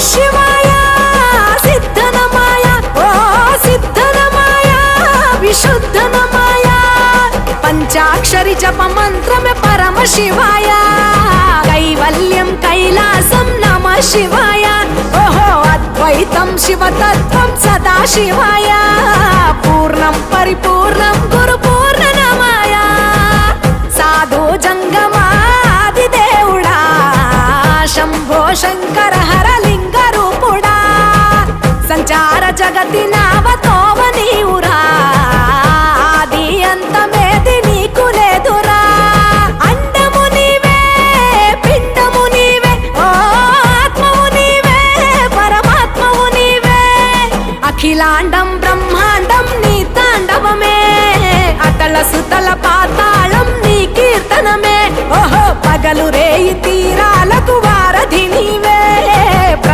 శివాయ సిద్ధనమాయ ఓ సిద్ధనమాయ విశుద్ధనమాయ పంచాక్షరి జప మంత్రమే పరమ శివాయ కైవల్యం కైలాసం నమ శివాయ ఓహో అద్వైతం శివతత్వం సదా శివాయ పూర్ణం పరిపూర్ణం గురు పూర్ణనమాయ సాధు జంగమాది దేవుడా శంభో శంకర హర లింగ రూపుడా సంచార జగతి నావతోవ నీవురా ఆది అంతమేది నీకు లేదురా అండము నీవే పిండము నీవే ఓ ఆత్మవు నీవే పరమాత్మవు నీవే అఖిలాండం బ్రహ్మాండం నీ తాండవమే అతల సుతల పాతాళం నీ కీర్తనమే ఓహో పగలు రేయి తీరా